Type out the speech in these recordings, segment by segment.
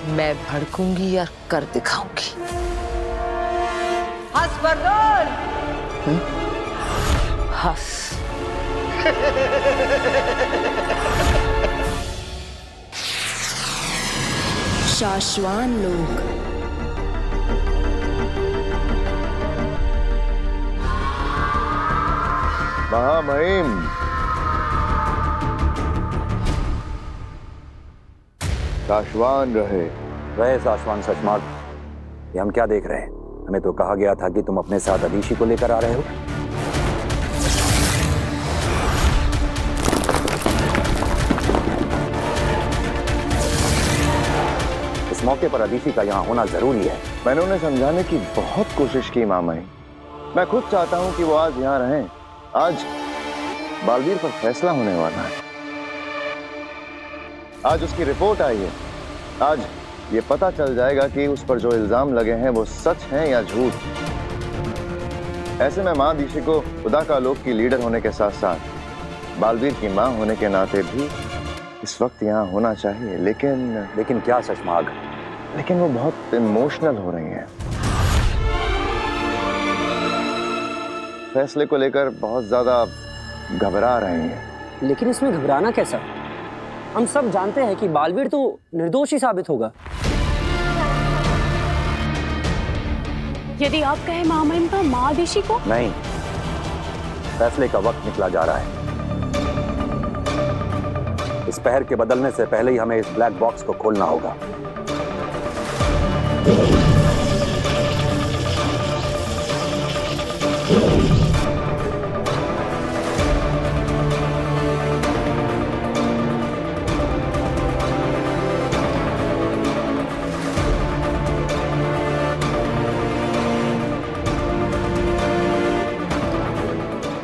मैं भड़कूंगी और कर दिखाऊंगी। हंस बरदौल। हंस। शाश्वान लोग। महामहिम, शाश्वान रहे। शाश्वान सचमार्ग, ये हम क्या देख रहे हैं? हमें तो कहा गया था कि तुम अपने साथ अदीशी को लेकर आ रहे हो। इस मौके पर अदीशी का यहाँ होना जरूरी है। मैंने उन्हें समझाने की बहुत कोशिश की मामई। मैं खुद चाहता हूं कि वो आज यहाँ रहें। आज बालवीर पर फैसला होने वाला है। आज उसकी रिपोर्ट आई है। आज ये पता चल जाएगा कि उस पर जो इल्जाम लगे हैं वो सच हैं या झूठ। ऐसे में मां अदीशी को खुदा का लोक की लीडर होने के साथ साथ बालवीर की मां होने के नाते भी इस वक्त यहाँ होना चाहिए। लेकिन क्या सचमार्ग? लेकिन वो बहुत इमोशनल हो रही हैं। फैसले को लेकर बहुत ज्यादा घबरा रही हैं। लेकिन इसमें घबराना कैसा? हम सब जानते हैं कि बालवीर तो निर्दोष ही साबित होगा। यदि आप कहें महामहिम तो मां अदीशी को? नहीं, फैसले का वक्त निकला जा रहा है। इस पहर के बदलने से पहले ही हमें इस ब्लैक बॉक्स को खोलना होगा।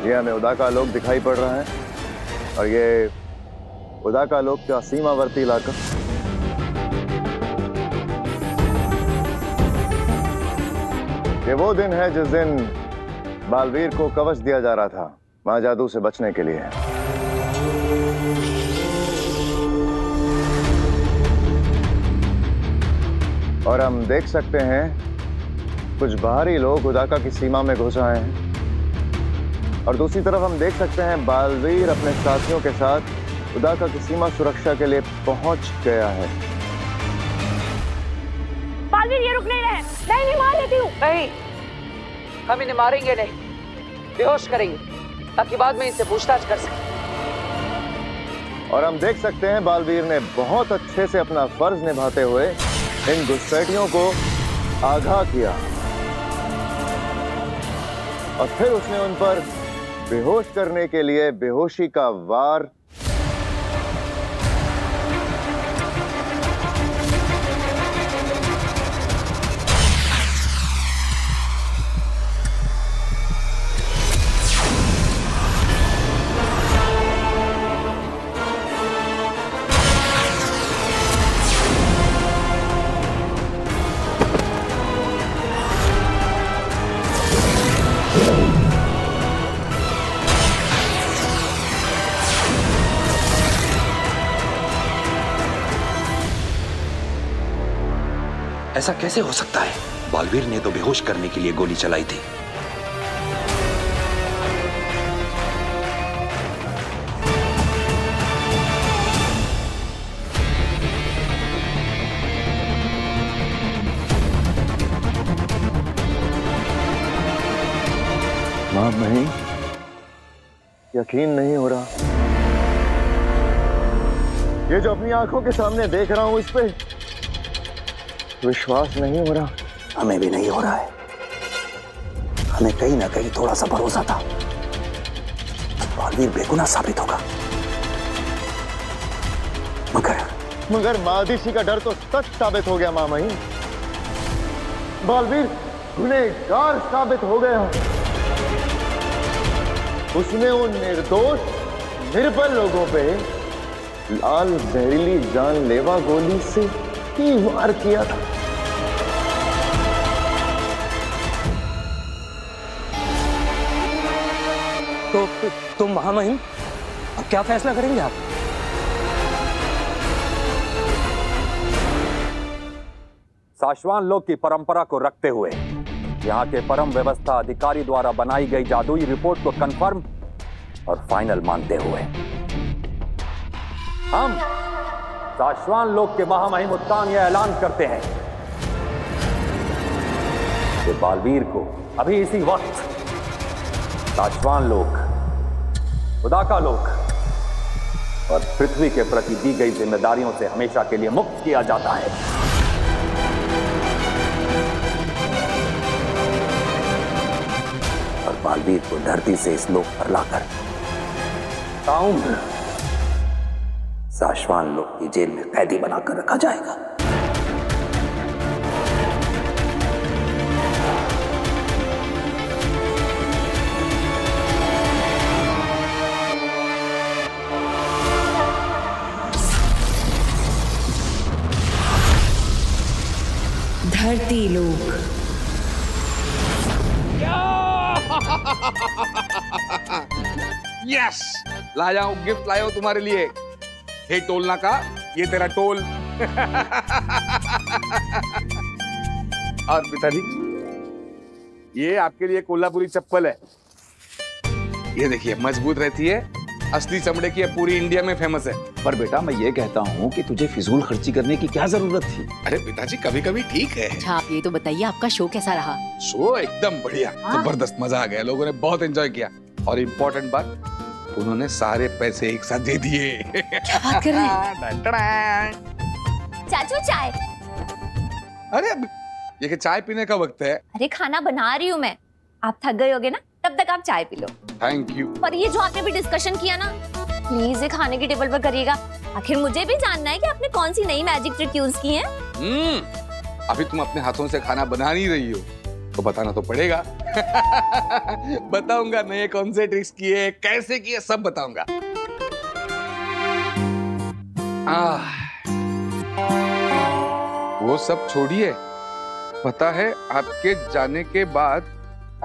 ये हमें उदा का लोक दिखाई पड़ रहा है और ये उदा का लोक का सीमावर्ती इलाका। ये वो दिन है जिस दिन बालवीर को कवच दिया जा रहा था मां जादू से बचने के लिए। और हम देख सकते हैं कुछ बाहरी लोग उदाका की सीमा में घुस आए हैं और दूसरी तरफ हम देख सकते हैं बालवीर अपने साथियों के साथ उदाका की सीमा सुरक्षा के लिए पहुंच गया है। बालवीर ये रुक नहीं रहे। नहीं मार लेती हूँ। नहीं, हम इन्हें मारेंगे नहीं, बेहोश करेंगे ताकि बाद में इनसे पूछताछ कर सकें। और हम देख सकते हैं बालवीर ने बहुत अच्छे से अपना फर्ज निभाते हुए इन घुसपैठियों को आगाह किया और फिर उसने उन पर बेहोश करने के लिए बेहोशी का वार ऐसा कैसे हो सकता है? बालवीर ने तो बेहोश करने के लिए गोली चलाई थी। मां नहीं, यकीन नहीं हो रहा। ये जो अपनी आंखों के सामने देख रहा हूं इस पे विश्वास नहीं हो रहा। हमें भी नहीं हो रहा है। हमें कहीं ना कहीं थोड़ा सा भरोसा था बालवीर बेगुनाह साबित होगा, मगर मां अदीशी का डर तो सच साबित हो गया। मामही, बालवीर गुनहगार साबित हो गया। उसने उन निर्दोष निर्बल लोगों पे लाल जहरीली जानलेवा गोली से ही वार किया था। तो महामहिम, अब क्या फैसला करेंगे आप? साशवान लोक की परंपरा को रखते हुए यहाँ के परम व्यवस्था अधिकारी द्वारा बनाई गई जादुई रिपोर्ट को कंफर्म और फाइनल मानते हुए हम साशवान लोक के महामहिम उत्तान यह ऐलान करते हैं कि बालवीर को अभी इसी वक्त साशवान लोक, उदाका लोक और पृथ्वी के प्रति दी गई जिम्मेदारियों से हमेशा के लिए मुक्त किया जाता है। और बालवीर को धरती से इस लोक पर लाकर ताउम्र साशवान लोक की जेल में कैदी बनाकर रखा जाएगा। धरती लोक। यस, लाया हूं गिफ्ट, लाया हूं तुम्हारे लिए। हे टोलना का, ये तेरा टोल। और पिताजी, ये आपके लिए कोल्हापुरी चप्पल है। ये देखिए, मजबूत रहती है, असली चमड़े की है, पूरी इंडिया में फेमस है। पर बेटा मैं ये कहता हूँ कि तुझे फिजूल खर्ची करने की क्या जरूरत थी? अरे पिताजी, कभी कभी ठीक है। अच्छा, आप ये तो बताइए आपका शो कैसा रहा? शो एकदम बढ़िया, जबरदस्त, मजा आ गया, लोगों ने बहुत एंजॉय किया। और इम्पोर्टेंट बात, उन्होंने सारे पैसे एक साथ दे दिए। क्या बात कर रहे हैं? चाचू चाय। अरे ये चाय पीने का वक्त है। अरे खाना बना रही हूँ मैं, आप थक गए होगे ना, तब तक आप चाय पी लो। Thank you. पर ये जो आपने भी डिस्कशन किया ना, प्लीज ये खाने की टेबल पर करिएगा। आखिर मुझे भी जानना है कि आपने कौन सी नई मैजिक ट्रिक यूज की है। अभी तुम अपने हाथों से खाना बना नहीं रही हो तो बताना तो पड़ेगा। बताऊंगा नए कौन से ट्रिक्स किए, कैसे किए, सब बताऊंगा। वो सब छोड़िए, पता है आपके जाने के बाद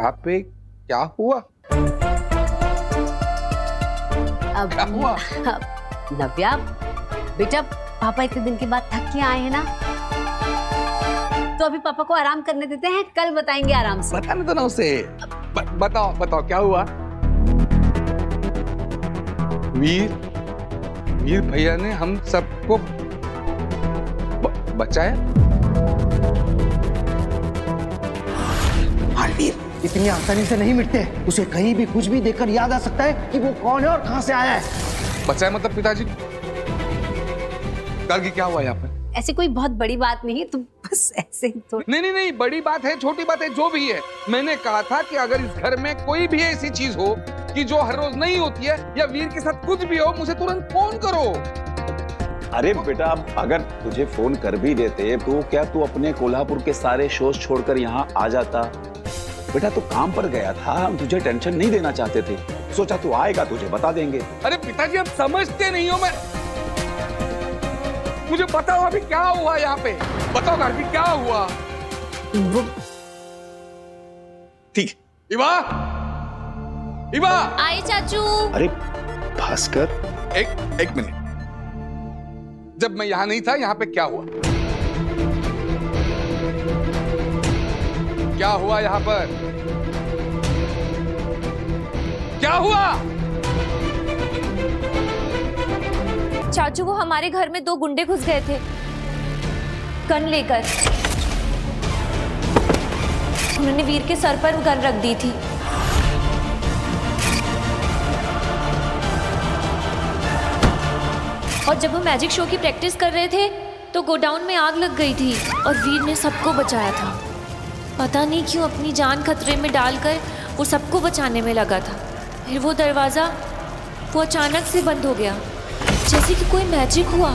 आप पे क्या हुआ? क्या हुआ? नव्या बेटा, पापा इतने दिन के बाद थक के आए हैं ना, तो अभी पापा को आराम करने देते हैं, कल बताएंगे आराम से। बताने दो ना उसे। बताओ बताओ क्या हुआ? वीर भैया ने हम सबको बचाया। वीर इतनी आसानी से नहीं मिटते, उसे कहीं भी कुछ भी देखकर याद आ सकता है कि वो कौन है और कहां से आया है। बचाया मतलब पिताजी? कल की क्या हुआ यहाँ पर? ऐसी कोई बहुत बड़ी बात नहीं, तुम बस ऐसे ही तो। नहीं, बड़ी बात है, छोटी बात है, जो भी है। मैंने कहा था कि अगर इस घर में कोई भी ऐसी चीज हो कि जो हर रोज नहीं होती है, या वीर के साथ कुछ भी हो, मुझे तुरंत फोन करो। अरे बेटा, अगर तुझे फोन कर भी देते तो क्या तू अपने कोल्हापुर के सारे शोज छोड़कर यहाँ आ जाता? बेटा तू काम पर गया था, हम तुझे टेंशन नहीं देना चाहते थे, सोचा तू आएगा, तुझे बता देंगे। अरे पिताजी, आप समझते नहीं हो। मैं मुझे बताओ अभी क्या हुआ यहाँ पे, बताओ अभी क्या हुआ? ठीक, इवा आए चाचू। अरे भास्कर, एक मिनट, जब मैं यहाँ नहीं था, यहाँ पे क्या हुआ? क्या हुआ यहाँ पर? क्या हुआ? चाचू, वो हमारे घर में 2 गुंडे घुस गए थे गन लेकर। उन्होंने वीर के सर पर गन रख दी थी। और जब वो मैजिक शो की प्रैक्टिस कर रहे थे तो गोडाउन में आग लग गई थी और वीर ने सबको बचाया था। पता नहीं क्यों अपनी जान खतरे में डालकर वो सबको बचाने में लगा था। फिर वो दरवाज़ा वो अचानक से बंद हो गया, जैसे कि कोई मैजिक हुआ।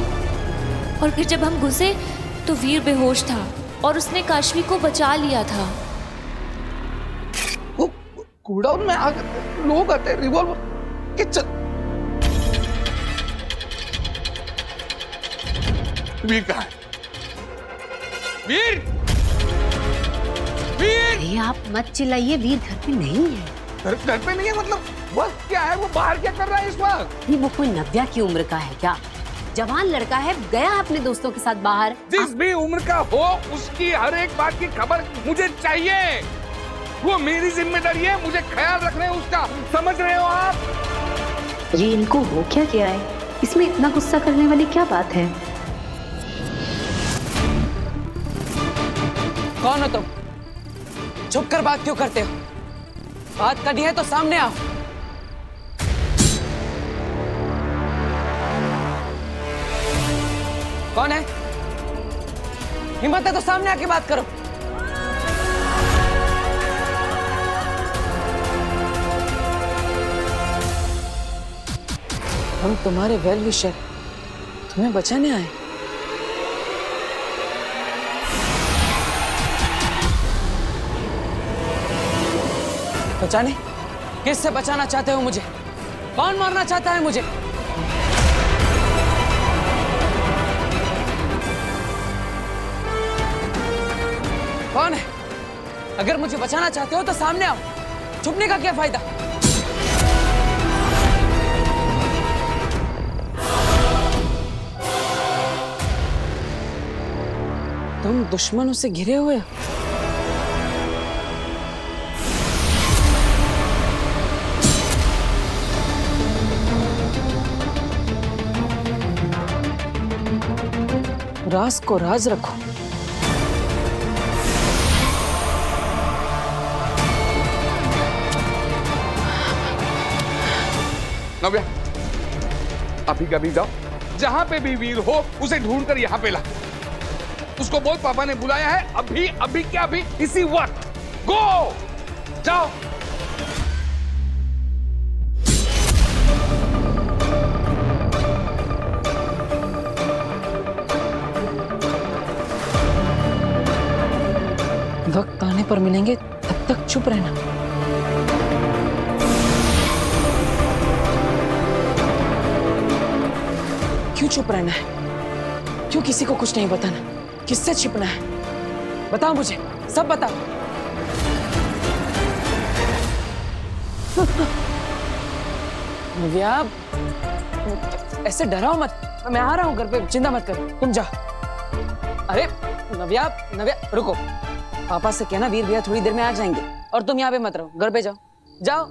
और फिर जब हम घुसे तो वीर बेहोश था और उसने काशवी को बचा लिया था। वो गोडाउन में आग, लोग आते, रिवॉल्वर, किचन। वीर कहाँ है? वीर! अरे आप मत चिल्लाइए, वीर घर पे नहीं है। घर पे नहीं है मतलब? बस क्या है, वो बाहर क्या कर रहा है इस वक्त? वो कोई नव्या की उम्र का है क्या? जवान लड़का है, गया अपने दोस्तों के साथ बाहर। जिस भी उम्र का हो उसकी हर एक बात की खबर मुझे चाहिए। वो मेरी जिम्मेदारी है, मुझे ख्याल रखना है उसका, समझ रहे हो आप? ये इनको हो क्या गया है? इसमें इतना गुस्सा करने वाली क्या बात है? कौन हो तुम? छुप कर बात क्यों करते हो? बात करनी है तो सामने आओ। कौन है? हिम्मत है तो सामने आके बात करो। हम तुम्हारे वेल विशर, तुम्हें बचाने आए। बचाने? किससे बचाना चाहते हो मुझे? कौन मारना चाहता है मुझे? कौन है? अगर मुझे बचाना चाहते हो तो सामने आओ, छुपने का क्या फायदा? तुम दुश्मनों से घिरे हुए हो। राज को राज रखो। नव्या, अभी कभी जाओ, जहां पे भी वीर हो उसे ढूंढकर यहाँ पे ला। उसको बोल पापा ने बुलाया है, अभी अभी क्या अभी, इसी वक्त। गो, जाओ। वक्त आने पर मिलेंगे, तब तक चुप रहना। क्यों चुप रहना है? क्यों किसी को कुछ नहीं बताना? किससे छिपना है? बताओ मुझे, सब बताओ। नव्या, ऐसे डराओ मत। मैं आ रहा हूँ घर पे, चिंता मत करो, तुम जाओ। अरे नव्या, नव्या रुको। पापा से कहना वीर भैया थोड़ी देर में आ जाएंगे, और तुम यहाँ पे मत रहो, घर पे जाओ। जाओ।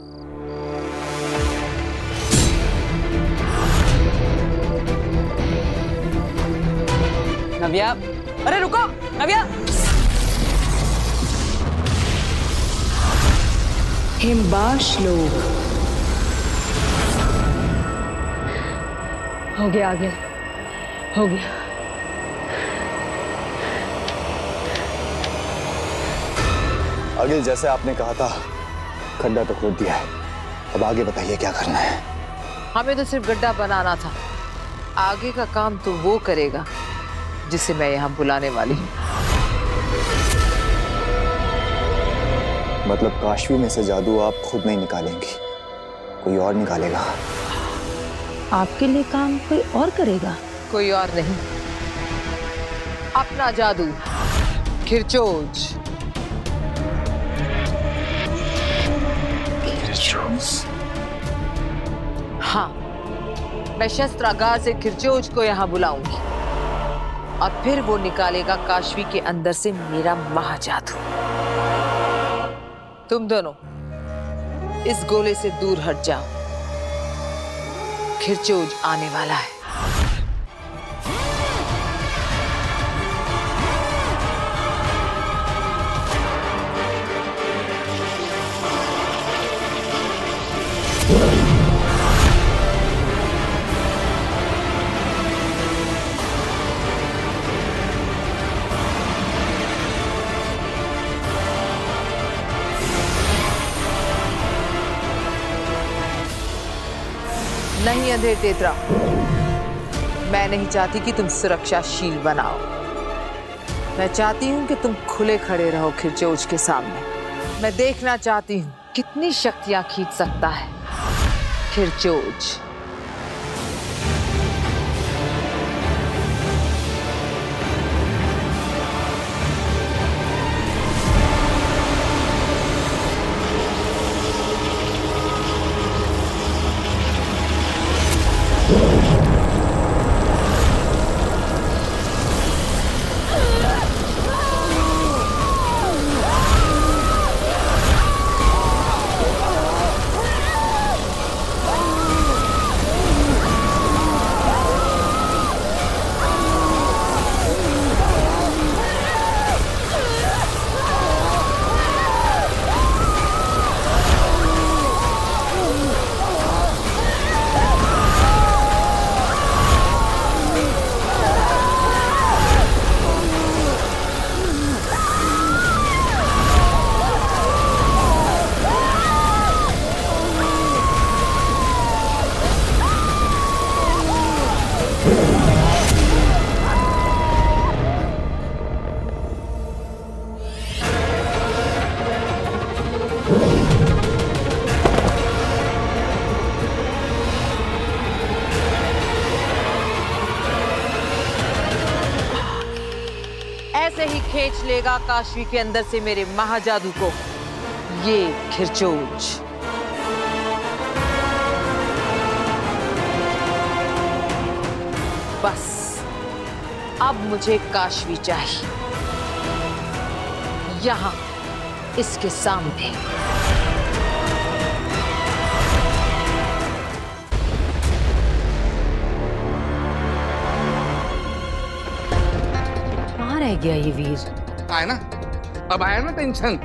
नव्या, अरे रुको नव्या। हिमबाश लोग। हो गया, आ गया, हो गया। अगिल, जैसे आपने कहा था, खड्डा तो खोद दिया है। अब आगे बताइए क्या करना है? हमें तो सिर्फ गड्ढा बनाना था, आगे का काम तो वो करेगा जिसे मैं यहाँ बुलाने वाली हूँ। मतलब काशवी में से जादू आप खुद नहीं निकालेंगी, कोई और निकालेगा? आपके लिए काम कोई और करेगा? कोई और नहीं, अपना जादू, खिरचोज। हाँ, मैं शस्त्रागार से खिरचोज को यहाँ बुलाऊंगी और फिर वो निकालेगा काशवी के अंदर से मेरा महाजादू। तुम दोनों इस गोले से दूर हट जाओ, खिरचोज आने वाला है। नहीं अंधेर तेतरा, मैं नहीं चाहती कि तुम सुरक्षाशील बनाओ। मैं चाहती हूं कि तुम खुले खड़े रहो खिरचोज के सामने। मैं देखना चाहती हूं कितनी शक्तियां खींच सकता है खिरचोज। ऐसे ही खींच लेगा काशवी के अंदर से मेरे महाजादू को ये खिरचोज। बस अब मुझे काशवी चाहिए, यहां इसके सामने। कहाँ रह गया ये वीर? आया ना, अब आया ना टेंशन।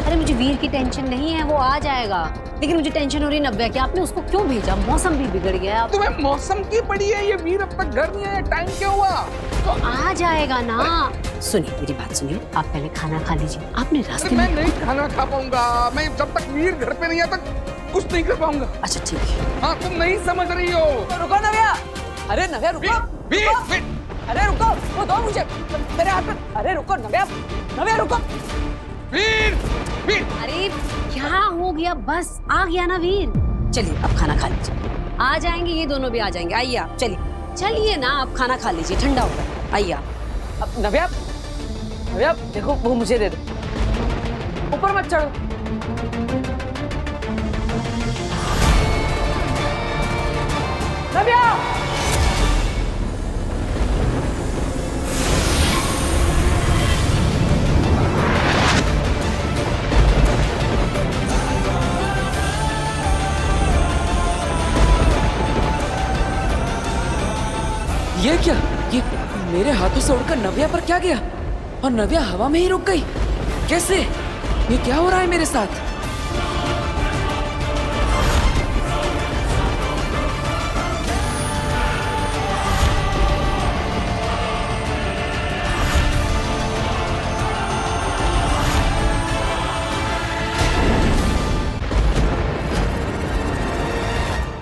अरे मुझे वीर की टेंशन नहीं है, वो आ जाएगा, लेकिन मुझे टेंशन हो रही है नव्या कि आपने उसको क्यों भेजा? मौसम भी बिगड़ गया। तुम्हें मौसम की पड़ी है, ये वीर अब तक घर नहीं आया, टाइम क्या हुआ? तो आ जाएगा ना। सुनिए मेरी बात सुनिए, आप पहले खाना खा लीजिए। आपने रास्ते मैं में नहीं खाना खा पाऊंगा, मैं जब तक वीर घर पे नहीं आता कुछ नहीं कर पाऊंगा। अच्छा ठीक है। हाँ तुम नहीं समझ रही हो। रुको नव्या, अरे नव्या रुको। वीर, अरे रुको, वो दो मुझे मेरे हाथ में। अरे रुको नव्या, नव्या रुको। वीर, वीर। अरे क्या हो गया? बस आ गया ना वीर। चलिए अब खाना खा लीजिए, आ जाएंगे ये दोनों भी आ जाएंगे। आइए आप, चलिए चलिए ना, आप खाना खा लीजिए, ठंडा होगा। आइए आप। अब नव्या, नव्या देखो वो मुझे दे दो, ऊपर मत चढ़ो। नव्या ये क्या? ये मेरे हाथों से उड़कर नव्या पर क्या गया और नव्या हवा में ही रुक गई? कैसे? ये क्या हो रहा है मेरे साथ?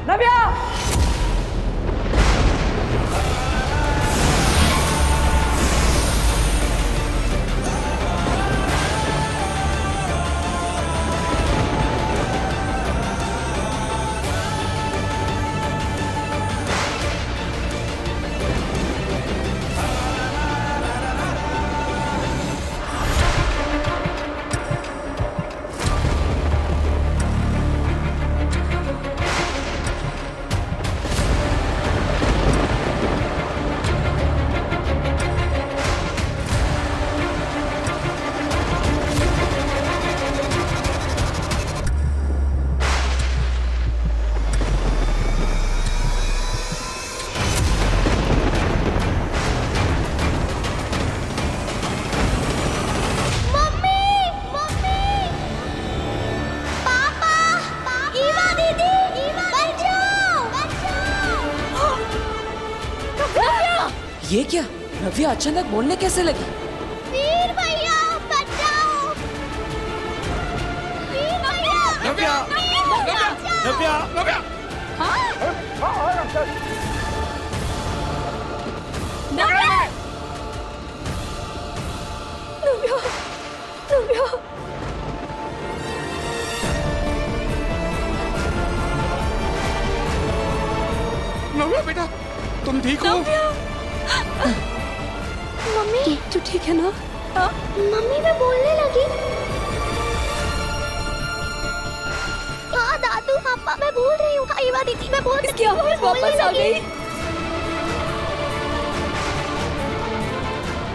नव्या! ये क्या? नव्या अचानक बोलने कैसे लगी? वीर भैया बचाओ! वीर भैया! नव्या! नव्या! नव्या! नव्या बेटा, तुम ठीक हो? मम्मी तू ठीक है ना? मम्मी मैं बोलने लगी। हाँ दादू पापा मैं बोल रही हूँ। ईवा दीदी मैं बोल रही हूँ। वापस आ गई।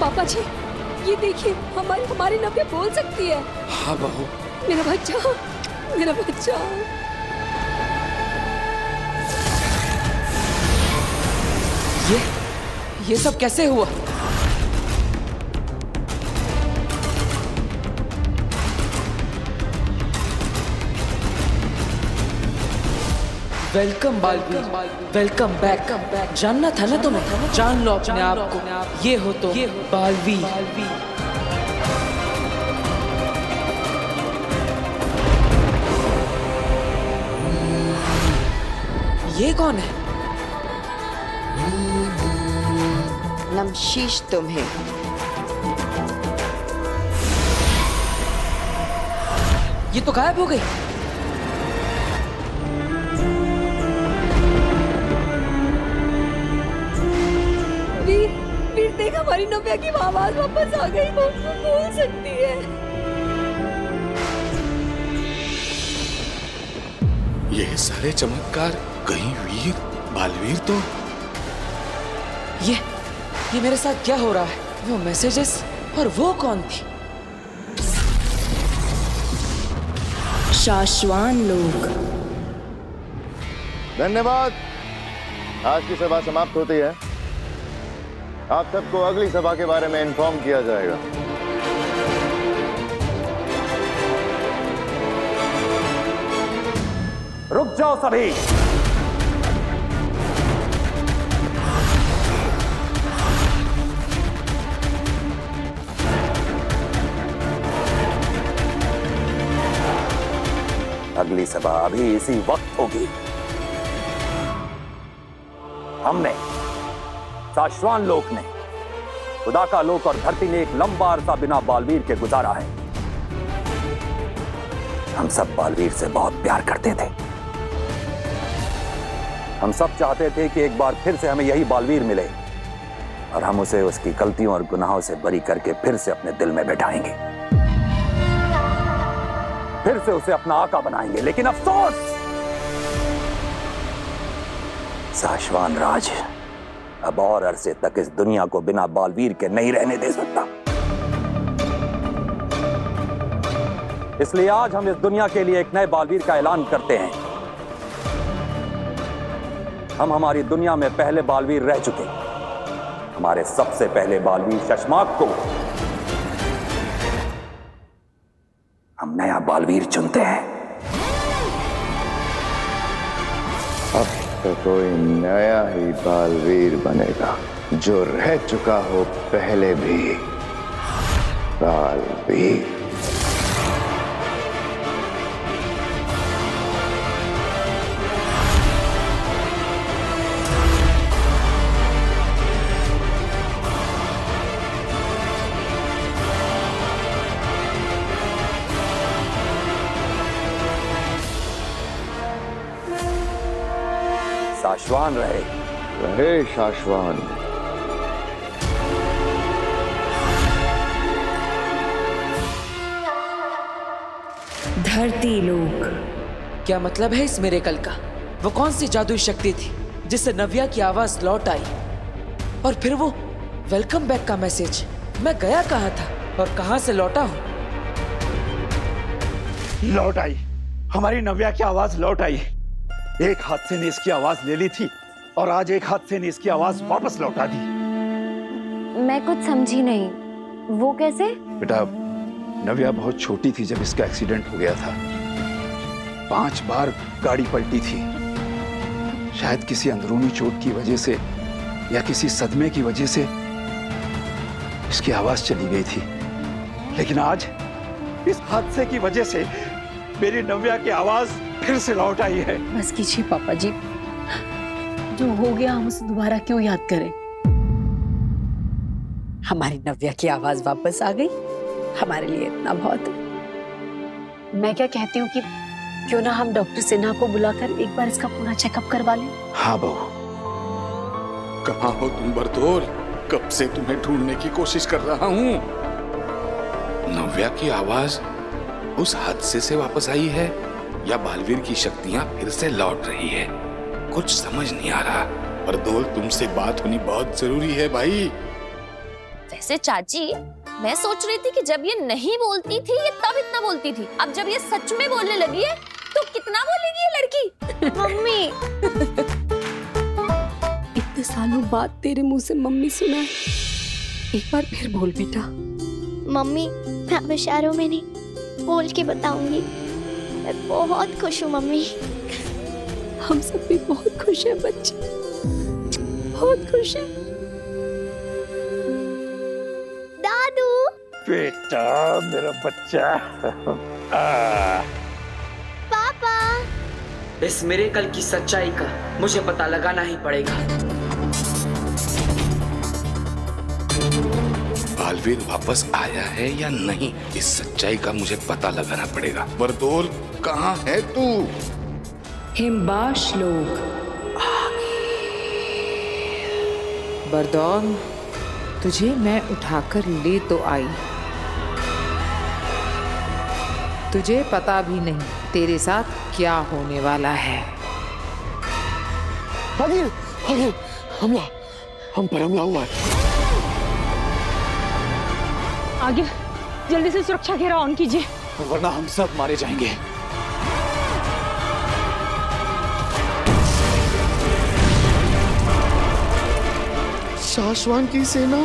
पापा जी ये देखिए, हमारी नव्या बोल सकती है। हाँ बहू। मेरा बच्चा, मेरा बच्चा। ये सब कैसे हुआ? Welcome Baalveer, welcome back. जानना था ना तुम्हें, जान लो अपने आप को। ये हो तो बालवीर। ये कौन है? नमशीश तुम्हें। ये तो गायब हो गई। वीर देख हमारी हमारी नव्या की आवाज वापस आ गई, वो उसको बोल सकती है। ये सारे चमत्कार कहीं वीर बालवीर तो ये मेरे साथ क्या हो रहा है? वो मैसेजेस और वो कौन थी? शाश्वान लोग। धन्यवाद। आज की सभा समाप्त होती है। आप सबको अगली सभा के बारे में इन्फॉर्म किया जाएगा। रुक जाओ सभी। अगली सभा अभी इसी वक्त होगी। हमने शाश्वान लोक ने, खुदा का लोक और धरती ने एक लंबा अरसा बिना बालवीर के गुजारा है। हम सब बालवीर से बहुत प्यार करते थे। हम सब चाहते थे कि एक बार फिर से हमें यही बालवीर मिले और हम उसे उसकी गलतियों और गुनाहों से बरी करके फिर से अपने दिल में बैठाएंगे, फिर से उसे अपना आका बनाएंगे। लेकिन अफसोस, शाश्वान राज अब और अरसे तक इस दुनिया को बिना बालवीर के नहीं रहने दे सकता। इसलिए आज हम इस दुनिया के लिए एक नए बालवीर का ऐलान करते हैं। हम हमारी दुनिया में पहले बालवीर रह चुके। हमारे सबसे पहले बालवीर शशमाक को हम नया बालवीर चुनते हैं। अब तो कोई नया ही बालवीर बनेगा जो रह चुका हो पहले भी बालवीर। शाश्वान रहे, रहे शाश्वान। धरती लोक। क्या मतलब है इस मिरेकल का? वो कौन सी जादुई शक्ति थी जिससे नव्या की आवाज लौट आई? और फिर वो वेलकम बैक का मैसेज, मैं गया कहाँ था और कहाँ से लौटा हूँ? लौट आई, हमारी नव्या की आवाज लौट आई। एक हादसे ने इसकी आवाज ले ली थी और आज एक हादसे ने इसकी आवाज वापस लौटा दी। मैं कुछ समझी नहीं, वो कैसे? बेटा, नव्या बहुत छोटी थी जब इसका एक्सीडेंट हो गया था। 5 बार गाड़ी पलटी थी। शायद किसी अंदरूनी चोट की वजह से या किसी सदमे की वजह से इसकी आवाज चली गई थी। लेकिन आज इस हादसे की वजह से मेरी नव्या की आवाज फिर से लौट आई है। बस कीजिए पापा जी, जो हो गया हम उसे दोबारा क्यों याद करें? हमारी नव्या की आवाज वापस आ गई, हमारे लिए इतना बहुत है। मैं क्या कहती हूँ कि क्यों ना हम डॉक्टर सिन्हा को बुलाकर एक बार इसका पूरा चेकअप करवा लें। हाँ बहू। कहाँ हो तुम बरदौर? कब से तुम्हें ढूंढने की कोशिश कर रहा हूँ। नव्या की आवाज उस हादसे से वापस आई है या बालवीर की शक्तियां फिर से लौट रही है? कुछ समझ नहीं आ रहा। बरदौर, तुमसे बात होनी बहुत जरूरी है भाई। वैसे चाची, मैं सोच रही थी कि जब ये नहीं बोलती थी ये तब इतना बोलती थी, अब जब ये सच में बोलने लगी है तो कितना बोलेगी ये लड़की। मम्मी, इतने सालों बाद तेरे मुंह से मम्मी सुना है, एक बार फिर बोल बेटा। मम्मी, मैं अब इशारों में नहीं बोल के बताऊंगी। मैं बहुत खुश हूँ मम्मी। हम सब भी बहुत खुश हैं बच्चे, बहुत खुश हैं। दादू, बेटा, मेरा बच्चा। पापा, इस मिरेकल की सच्चाई का मुझे पता लगाना ही पड़ेगा। बालवीर वापस आया है या नहीं, इस सच्चाई का मुझे पता लगाना पड़ेगा। बरदौर, कहाँ है तू? हिमबाश लोग। बरदौन, तुझे मैं उठाकर ले तो आई, तुझे पता भी नहीं तेरे साथ क्या होने वाला है। अगिल, अगिल, हम पर हमला हुआ है। आगे जल्दी से सुरक्षा घेरा ऑन कीजिए, वरना हम सब मारे जाएंगे। शाश्वान की सेना।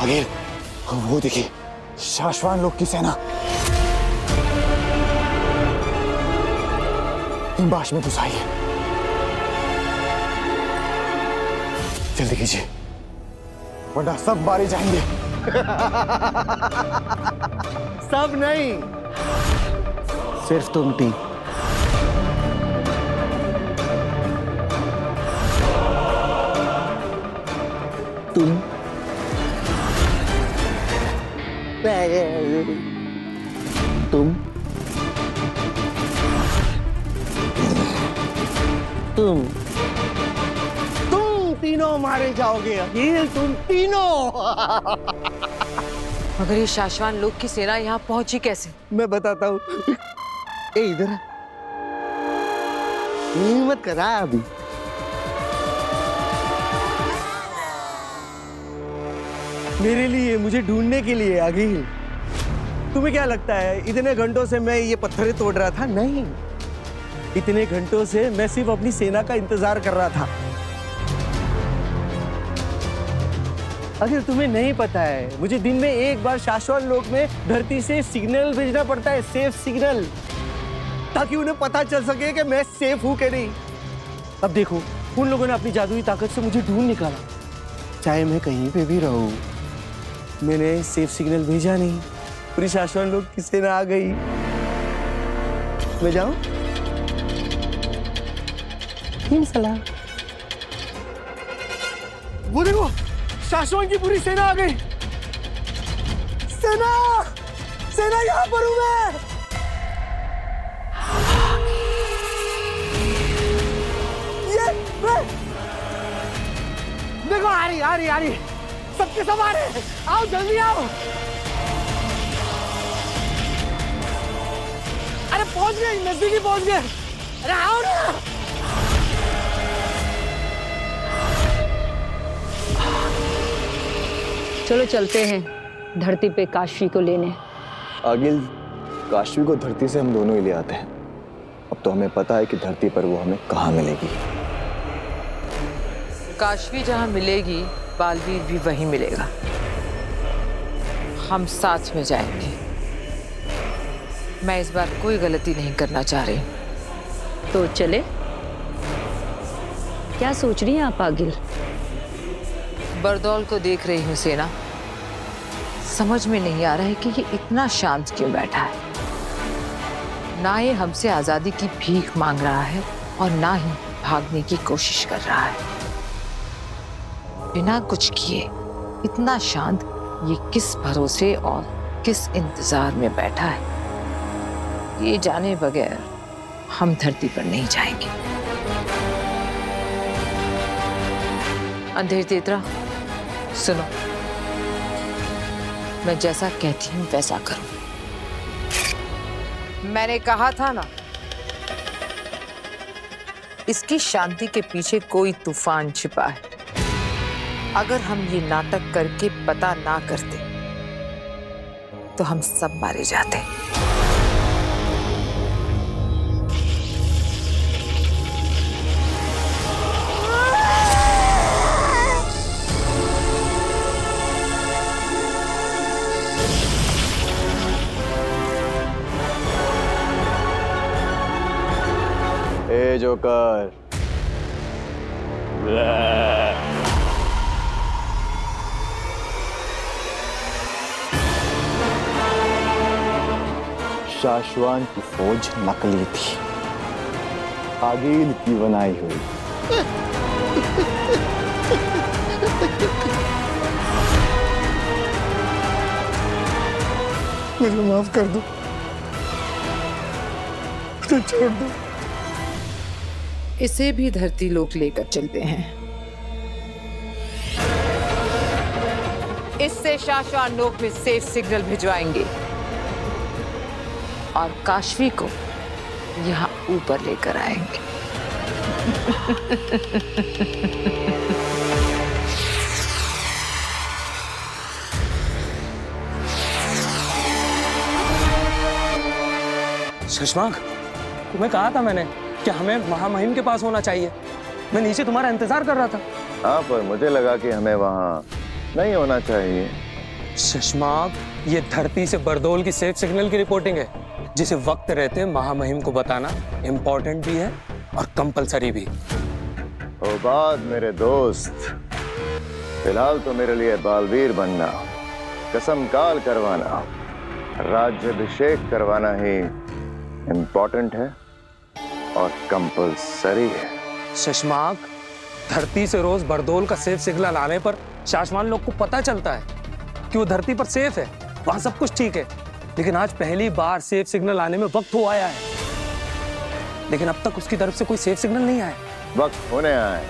आगे वो देखिए, शाश्वान लोग की सेना हिमबाश में घुस आई है। जल्दी कीजिए, वरना सब मारे जाएंगे। सब नहीं, सिर्फ तुम तीन। तुम तुम तीनों मारे जाओगे अखिल, तुम तीनों। मगर ये शाश्वान लोग की सेना यहाँ पहुंची कैसे? मैं बताता हूँ। इधर हिम्मत करा अभी। मेरे लिए, मुझे ढूंढने के लिए अखिल। तुम्हें क्या लगता है इतने घंटों से मैं ये पत्थरें तोड़ रहा था? नहीं, इतने घंटों से मैं सिर्फ अपनी सेना का इंतजार कर रहा था। अगर तुम्हें नहीं पता है, मुझे दिन में एक बार शाश्वान लोक में धरती से सिग्नल भेजना पड़ता है, सेफ सिग्नल, ताकि उन्हें पता चल सके कि मैं सेफ हूं कि नहीं। अब देखो, उन लोगों ने अपनी जादुई ताकत से मुझे ढूंढ निकाला। चाहे मैं कहीं पे भी रहूं, मैंने सेफ सिग्नल भेजा नहीं, पूरी शाश्वान लोक की सेना आ गई। मैं जाऊं? सलाम। वो देखो, शाश्वान की पूरी सेना आ गई। सेना, सेना यहाँ पर हूं मैं। ये देखो, आ रही, सबके सब आ रहे। आओ जल्दी आओ। अरे पहुंच गए, नजदीकी पहुंच गए। अरे आओ ना। चलो चलते हैं धरती पे काशवी को लेने। आगिल, काशवी को धरती से हम दोनों ही ले आते हैं। अब तो हमें पता है कि धरती पर वो हमें कहाँ मिलेगी। काशवी जहाँ मिलेगी, बालवीर भी वहीं मिलेगा। हम साथ में जाएंगे। मैं इस बार कोई गलती नहीं करना चाह रही। तो चले? क्या सोच रही हैं आप आगिल? बरदौल को देख रही हूँ सेना। समझ में नहीं आ रहा है कि ये इतना शांत क्यों बैठा है। ना ये हमसे आजादी की भीख मांग रहा है और ना ही भागने की कोशिश कर रहा है। बिना कुछ किए इतना शांत ये किस भरोसे और किस इंतजार में बैठा है, ये जाने बगैर हम धरती पर नहीं जाएंगे। अंधेर तेतरा, सुनो, मैं जैसा कहती हूँ वैसा करो। मैंने कहा था ना, इसकी शांति के पीछे कोई तूफान छिपा है। अगर हम ये नाटक करके पता ना करते तो हम सब मारे जाते। ए जोकर, शाश्वान की फौज नकली थी, आगिल की बनाई हुई। मुझे माफ कर दो, मुझे छोड़ दो। इसे भी धरती लोक लेकर चलते हैं। इससे शाश्वत लोक में सेफ सिग्नल भिजवाएंगे और काशवी को यहाँ ऊपर लेकर आएंगे। शशांक, तुम्हें कहा था मैंने कि हमें महामहिम के पास होना चाहिए। मैं नीचे तुम्हारा इंतजार कर रहा था। हाँ, पर मुझे लगा कि हमें वहाँ नहीं होना चाहिए। शशांक, ये धरती से बरदोल की सेफ सिग्नल की रिपोर्टिंग है, जिसे वक्त रहते महामहिम को बताना इम्पोर्टेंट भी है और कंपलसरी भी। ओ बात मेरे दोस्त, फिलहाल तो मेरे लिए बालवीर बनना, कसम काल करवाना, राज्याभिषेक करवाना ही इम्पोर्टेंट है और कंपलसरी है। शशांक, धरती से रोज बरदोल का सेफ सिग्नल आने पर शाश्वान लोग को पता चलता है कि वो धरती पर सेफ है, वहां सब कुछ ठीक है। लेकिन आज पहली बार सेफ सिग्नल आने में वक्त हो आया है, लेकिन अब तक उसकी तरफ से कोई सेफ सिग्नल नहीं आया। वक्त होने आया है,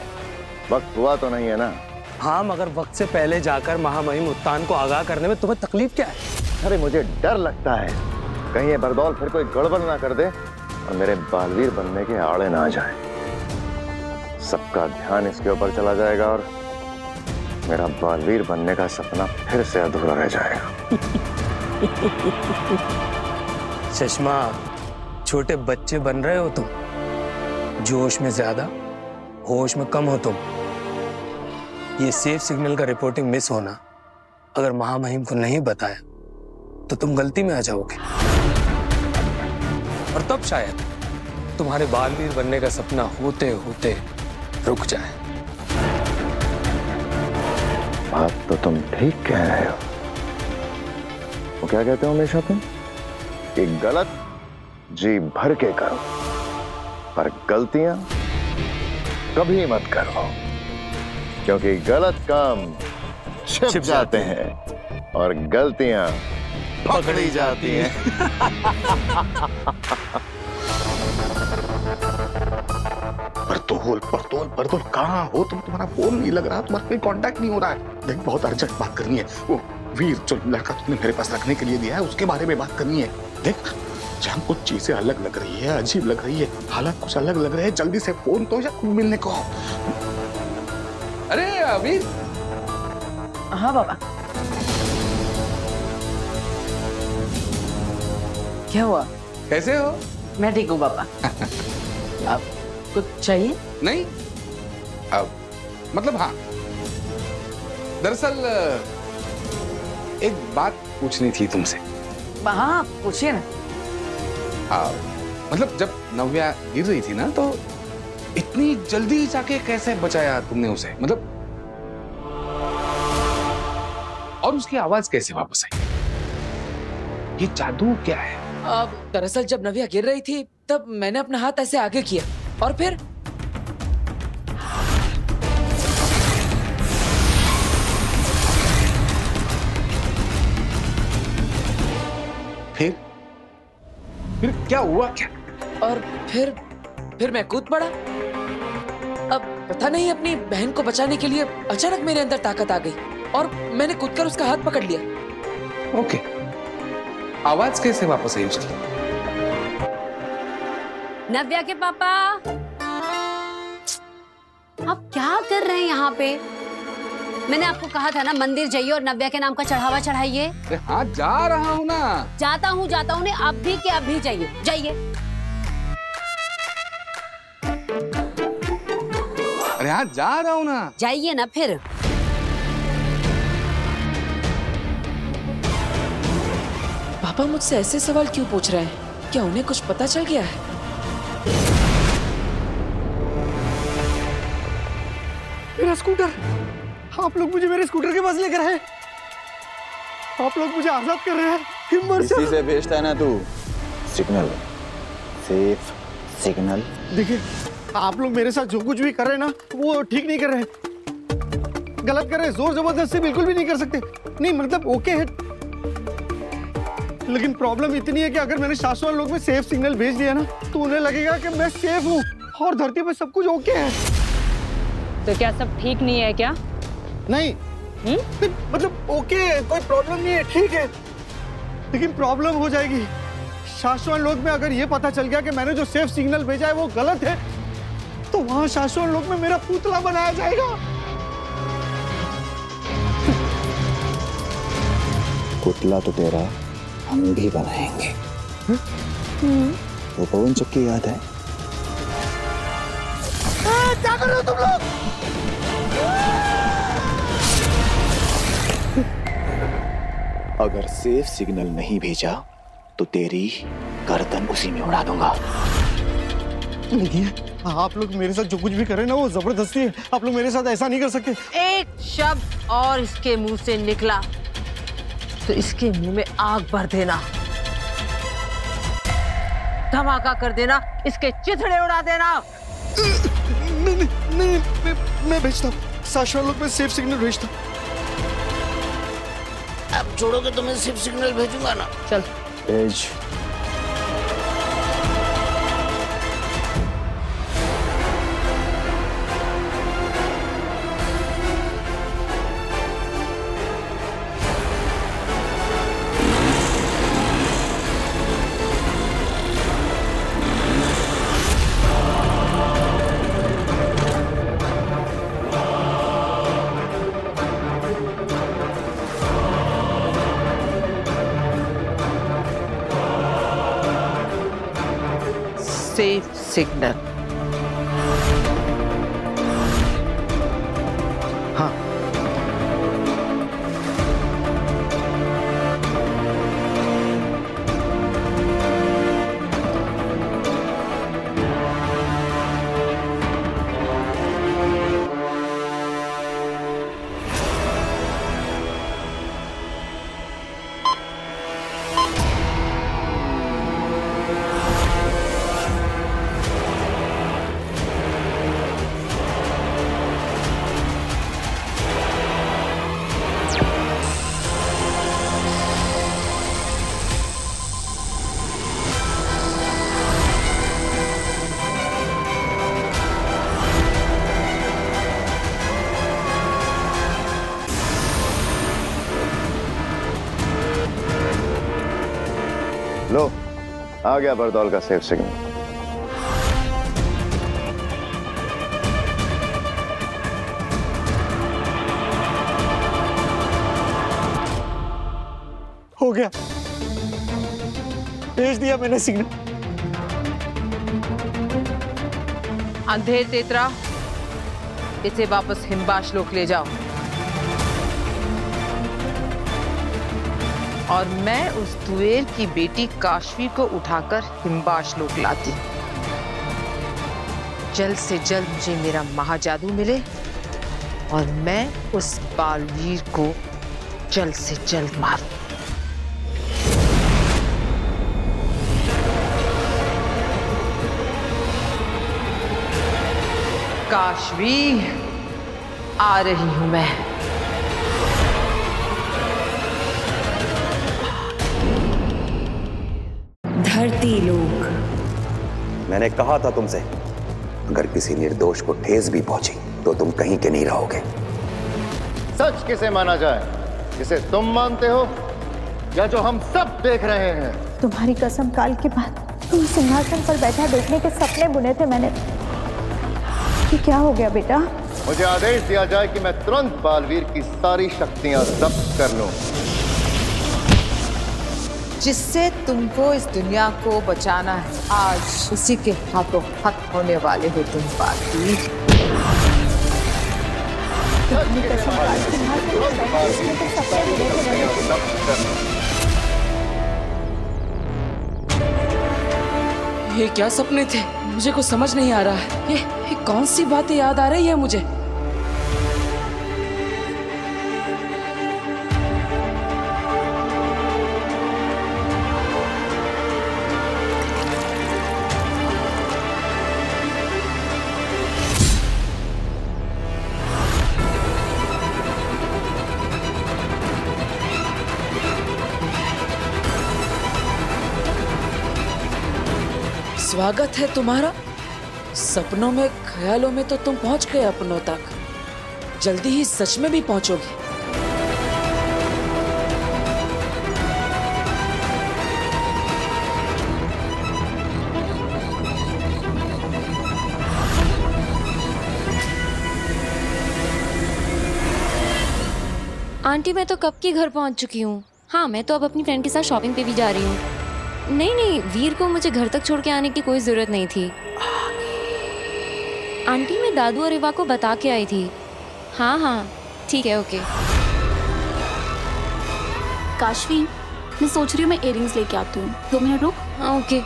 वक्त हुआ तो नहीं है ना। हाँ, मगर वक्त से पहले जाकर महामहिम उत्तान को आगाह करने में तुम्हें तकलीफ क्या है? अरे मुझे डर लगता है कहीं ये बरदौल फिर कोई गड़बड़ ना कर दे और मेरे बालवीर बनने के आड़े ना जाए। सबका ध्यान इसके ऊपर चला जाएगा और मेरा बालवीर बनने का सपना फिर से अधूरा रह जाएगा। चश्मा, छोटे बच्चे बन रहे हो तुम, जोश में ज्यादा होश में कम हो तुम। ये सेफ सिग्नल का रिपोर्टिंग मिस होना अगर महामहिम को नहीं बताया तो तुम गलती में आ जाओगे और तब शायद तुम्हारे बालवीर बनने का सपना होते होते रुक जाए। बात तो तुम ठीक कह रहे हो। वो क्या कहते हो हमेशा तुम कि गलत जी भर के करो पर गलतियां कभी मत करो, क्योंकि गलत काम छिप जाते हैं और गलतियां पकड़ी जाती हैं। बरदोल कहाँ हो तुम? तुम्हारा फोन नहीं लग रहा, तुम्हारा कोई कांटेक्ट नहीं हो रहा है। देख, बहुत अर्जेंट बात करनी है। वो वीर जो लड़का तुमने मेरे पास रखने के लिए दिया है उसके बारे में बात करनी है। देख, जहाँ कुछ चीजें अलग लग रही है, अजीब लग रही है, हालात कुछ अलग लग रहे हैं, जल्दी से फोन तो या मिलने को। अरे वीर। हाँ बाबा। क्या हुआ? कैसे हो? मैं ठीक हूँ पापा। अब कुछ चाहिए? नहीं, अब मतलब हाँ, दरअसल एक बात पूछनी थी तुमसे। हाँ पूछिए ना। मतलब जब नव्या गिर रही थी ना तो इतनी जल्दी जाके कैसे बचाया तुमने उसे? मतलब और उसकी आवाज कैसे वापस आई? ये जादू क्या है? दरअसल जब नव्या गिर रही थी तब मैंने अपना हाथ ऐसे आगे किया और फिर क्या हुआ? क्या? और फिर मैं कूद पड़ा। अब पता नहीं अपनी बहन को बचाने के लिए अचानक मेरे अंदर ताकत आ गई और मैंने कूदकर उसका हाथ पकड़ लिया। ओके, आवाज कैसे वापस आई उसकी? नव्या के पापा, आप क्या कर रहे हैं यहाँ पे? मैंने आपको कहा था ना मंदिर जाइए और नव्या के नाम का चढ़ावा चढ़ाइए। हाँ जा रहा हूँ ना। जाता हूँ ने अभी के अभी जाइए, जाइए। अरे हाँ जा रहा हूँ ना। जाइए ना फिर। पापा मुझसे ऐसे सवाल क्यों पूछ रहे हैं? क्या उन्हें कुछ पता चल गया है? मेरा स्कूटर! आप लोग मुझे मेरे स्कूटर के पास लेकर आए। आप लोग मुझे आजाद कर रहे हैं। इसी से भेजता है ना तू सिग्नल, सेफ सिग्नल। देखिए, आप लोग मेरे साथ जो कुछ भी कर रहे हैं ना वो ठीक नहीं कर रहे हैं, गलत कर रहे हैं। जोर जबरदस्ती बिल्कुल भी नहीं कर सकते। नहीं मतलब ओके है, लेकिन प्रॉब्लम इतनी है कि अगर मैंने शाश्वत लोक में सेफ सिग्नल भेज दिया ना तो उन्हें लगेगा कि मैं सेफ हूँ और धरती पे सब कुछ ओके है। तो क्या सब ठीक नहीं है क्या? नहीं मतलब ओके है, कोई प्रॉब्लम नहीं है, ठीक है, लेकिन प्रॉब्लम हो जाएगी। शाश्वत लोक में अगर ये पता चल गया कि मैंने जो सेफ सिग्नल भेजा है वो गलत है, तो वहां शाश्वत लोक में मेरा पुतला बनाया जाएगा। पुतला तो तेरा हम भी बनाएंगे। वो पवन चक्की याद है? क्या कर रहे हो तुम लोग? अगर सेफ सिग्नल नहीं भेजा तो तेरी गर्दन उसी में उड़ा दूंगा। देखिए, आप लोग मेरे साथ जो कुछ भी करें ना वो जबरदस्ती है। आप लोग मेरे साथ ऐसा नहीं कर सकते। एक शब्द और इसके मुंह से निकला तो इसके मुंह में आग भर देना, धमाका कर देना, इसके चिथड़े उड़ा देना। नहीं, मैं भेजता हूँ। शाश्वत लोक में सेफ सिग्नल भेजता हूँ। अब छोड़ोगे तो मैं सेफ सिग्नल भेजूंगा ना। चल भेज। Safe signal. हाँ, लो, आ गया बरदौल का सेफ सिग्नल। हो गया, भेज दिया मैंने सिग्नल। अंधेर तेतरा, इसे वापस हिमबाश लोक ले जाओ और मैं उस तुएल की बेटी काशवी को उठाकर हिमबाश लोक लाती। जल्द से जल्द मुझे मेरा महाजादू मिले और मैं उस बालवीर को जल्द से जल्द मारूं। काशवी, आ रही हूं मैं। धरती लोक। मैंने कहा था तुमसे, अगर किसी निर्दोष को ठेस भी पहुंची तो तुम कहीं के नहीं रहोगे। सच किसे माना जाए, जिसे तुम मानते हो या जो हम सब देख रहे हैं? तुम्हारी कसम, काल के बाद तुम सिंहासन पर बैठा देखने के सपने बुने थे मैंने। ये क्या हो गया बेटा? मुझे आदेश दिया जाए कि मैं तुरंत बालवीर की सारी शक्तियां जब्त कर लूं, जिससे तुमको इस दुनिया को बचाना है। आज उसी के हाथों हाथ होने वाले हो तुम बालवीर। ये क्या सपने थे? मुझे कुछ समझ नहीं आ रहा है। ये कौन सी बातें याद आ रही है मुझे? स्वागत है तुम्हारा सपनों में, ख्यालों में तो तुम पहुंच गए अपनों तक, जल्दी ही सच में भी पहुंचोगे। आंटी मैं तो कब की घर पहुंच चुकी हूँ। हाँ मैं तो अब अपनी फ्रेंड के साथ शॉपिंग पे भी जा रही हूँ। नहीं नहीं, वीर को मुझे घर तक छोड़ के आने की कोई जरूरत नहीं थी। आंटी मैं दादू और इवा को बता के आई थी। हाँ हाँ ठीक है, ओके। काशवी, मैं सोच रही हूँ मैं इयररिंग्स लेके आती हूँ, 2 मिनट रुक। हाँ ओके।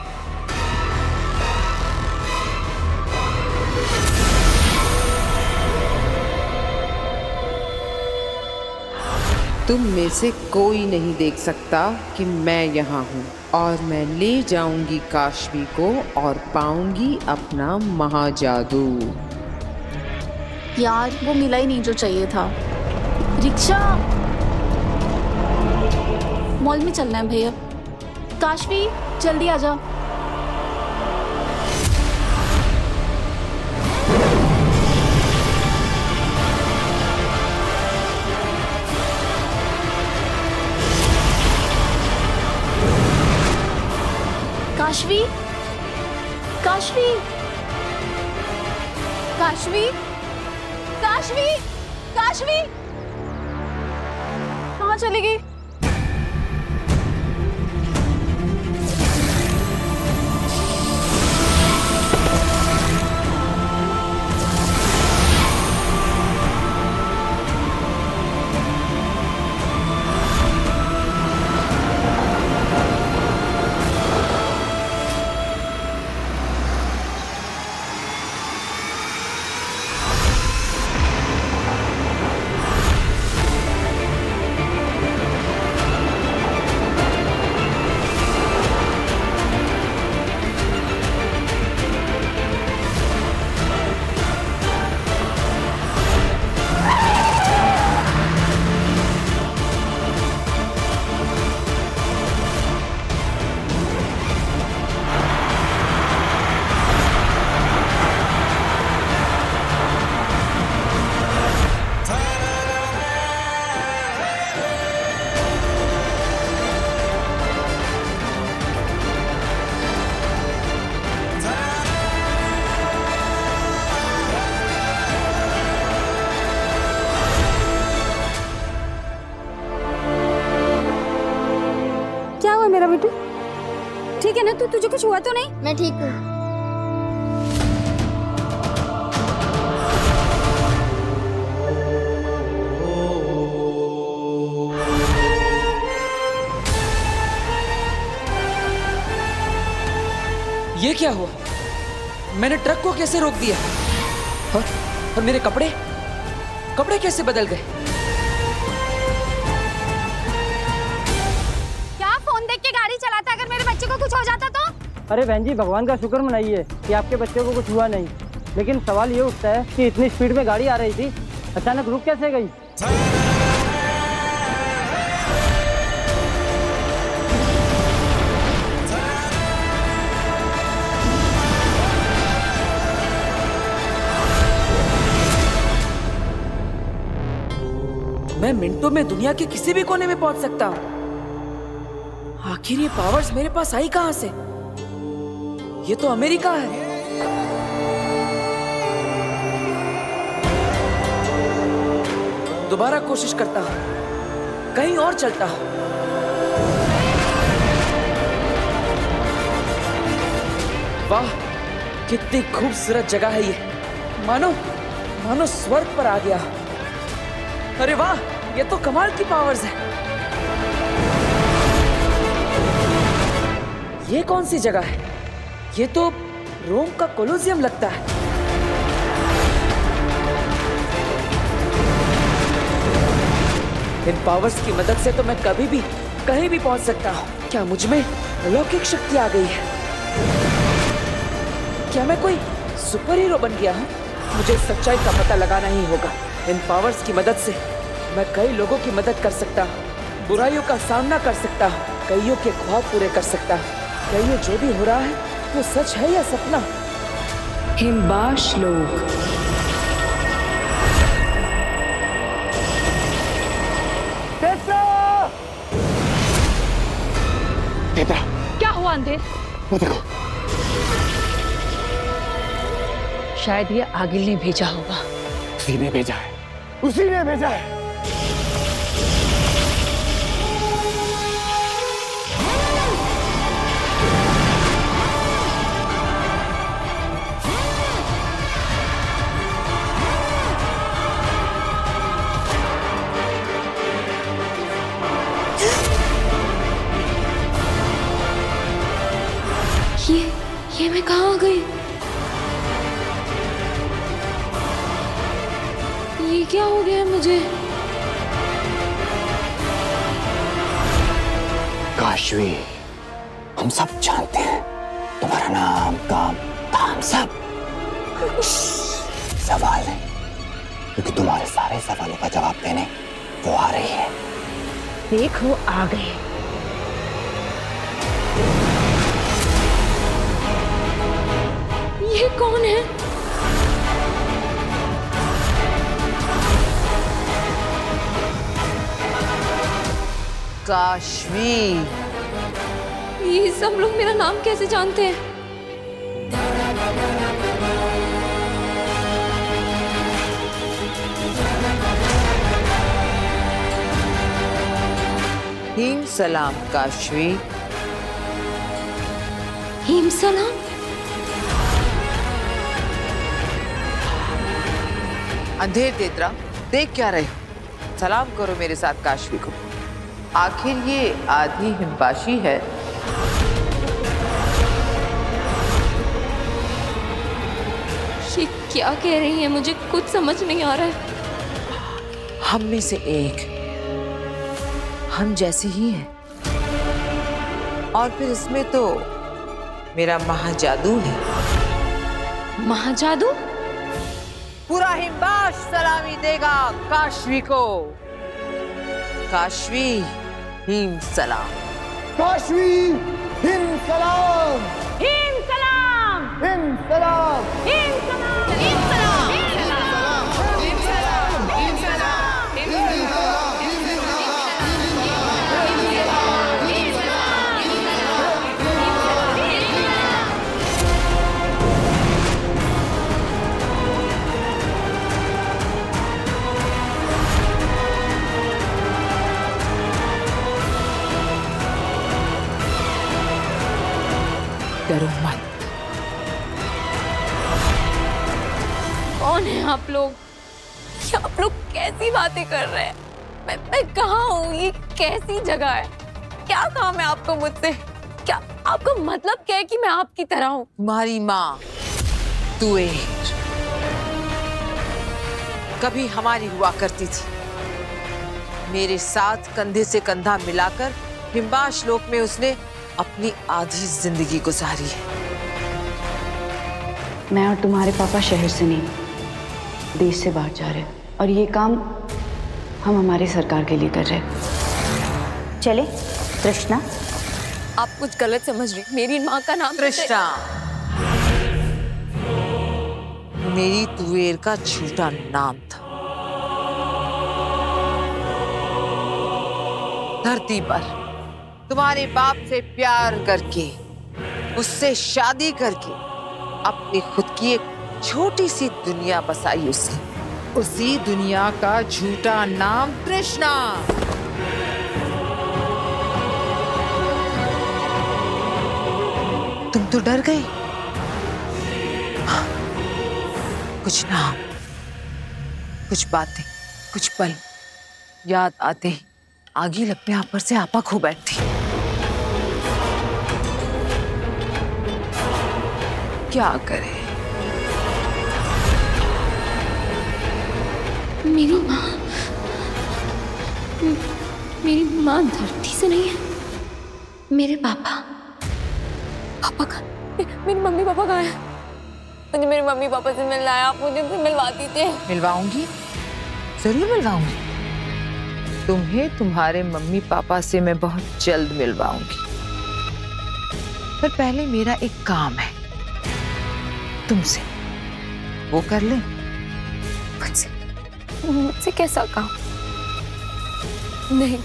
तुम में से कोई नहीं देख सकता कि मैं यहाँ हूँ, और मैं ले जाऊंगी काशवी को और पाऊंगी अपना महाजादू। यार वो मिला ही नहीं जो चाहिए था। रिक्शा, मॉल में चलना है भैया। काशवी जल्दी आ जा। काशवी, काशवी, काशवी, काशवी, काशवी, कहाँ चली गई? मेरा बेटू ठीक है ना? तू तुझे कुछ हुआ तो नहीं? मैं ठीक हूँ। ये क्या हुआ? मैंने ट्रक को कैसे रोक दिया? और मेरे कपड़े कैसे बदल गए? क्या फोन देख के गाड़ी चलाता? अगर मेरे बच्चे को कुछ हो जाता तो? अरे बहन जी, भगवान का शुक्र मनाइए कि आपके बच्चे को कुछ हुआ नहीं, लेकिन सवाल ये उठता है कि इतनी स्पीड में गाड़ी आ रही थी, अचानक रुक कैसे गई? मैं मिनटों में दुनिया के किसी भी कोने में पहुंच सकता हूं। आखिर ये पावर्स मेरे पास आई कहां से? ये तो अमेरिका है। दोबारा कोशिश करता हूं, कहीं और चलता हूं। वाह, कितनी खूबसूरत जगह है ये। मानो स्वर्ग पर आ गया। अरे वाह, ये तो कमाल की पावर्स है। ये कौन सी जगह है? ये तो रोम का कोलोसियम लगता है। इन पावर्स की मदद से तो मैं कभी भी कहीं भी पहुंच सकता हूं। क्या मुझ में अलौकिक शक्ति आ गई है? क्या मैं कोई सुपर हीरो बन गया हूं? मुझे सच्चाई का पता लगाना ही होगा। इन पावर्स की मदद से मैं कई लोगों की मदद कर सकता हूँ, बुराइयों का सामना कर सकता हूँ, कईयों के ख्वाब पूरे कर सकता हूँ। क्या ये जो भी हो रहा है वो सच है या सपना? हिमबाश लोक। क्या हुआ अंधेर? वो देखो, शायद ये आगिल ने भेजा होगा। उसी ने भेजा है, उसी ने भेजा है। ये मैं कहाँ आ गई? ये क्या हो गया मुझे? काशवी, हम सब जानते हैं तुम्हारा नाम, काम, धाम सब। सवाल है, क्योंकि तुम्हारे सारे सवालों का जवाब देने वो आ रही है। देखो आ गए। ये कौन है? काशवी। ये सब लोग मेरा नाम कैसे जानते हैं? हिम सलाम काशवी। हिम सलाम? अंधेर तेतरा, देख क्या रहे हो? सलाम करो मेरे साथ काशवी को। आखिर ये आधी हिमबाशी है। ये क्या कह रही है? मुझे कुछ समझ नहीं आ रहा है। हम में से एक हम जैसे ही हैं। और फिर इसमें तो मेरा महाजादू है। महाजादू? पूरा हिमबाश सलामी देगा काशवी को। काशवी हिम सलाम। काशवी हिम सलाम। हिम सलाम। हिम सलाम। हिम सलाम। हिम सलाम। हिम सलाम। हिम सलाम। हिम डरो मत। कौन है आप लोग? ये आप लोग कैसी बातें कर रहे हैं? मैं कहाँ हूँ? ये कैसी जगह है? क्या काम है आपको मुझसे? क्या आपका मतलब क्या है कि मैं आपकी तरह हूँ? तुम्हारी माँ तुएर कभी हमारी हुआ करती थी। मेरे साथ कंधे से कंधा मिलाकर हिमबाश लोक में उसने अपनी आधी जिंदगी गुजारी है। मैं और तुम्हारे पापा शहर से नहीं, देश से बाहर जा रहे हैं और ये काम हम हमारी सरकार के लिए कर रहे हैं। चले तृष्णा। आप कुछ गलत समझ रही। मेरी माँ का नाम तृष्णा मेरी तुएर का झूठा नाम था। धरती पर तुम्हारे बाप से प्यार करके, उससे शादी करके अपनी खुद की एक छोटी सी दुनिया बसाई उसने। उसी दुनिया का झूठा नाम तृष्णा। तुम तो डर गए। हाँ, कुछ नाम, कुछ बातें, कुछ पल याद आते ही आगी लगते आप पर से आपा खो बैठती। क्या करे? मेरी माँ धरती से नहीं है। मेरे पापा का मेरी मम्मी पापा कहाँ है? मुझे मेरे मम्मी पापा से मिलना है। आप मुझे उनसे मिलवा दीजिए। मिलवाऊंगी, जरूर मिलवाऊंगी। तुम्हें तुम्हारे मम्मी पापा से मैं बहुत जल्द मिलवाऊंगी। पर पहले मेरा एक काम है तुमसे। वो कर ले। मुझसे कैसा काम? नहीं,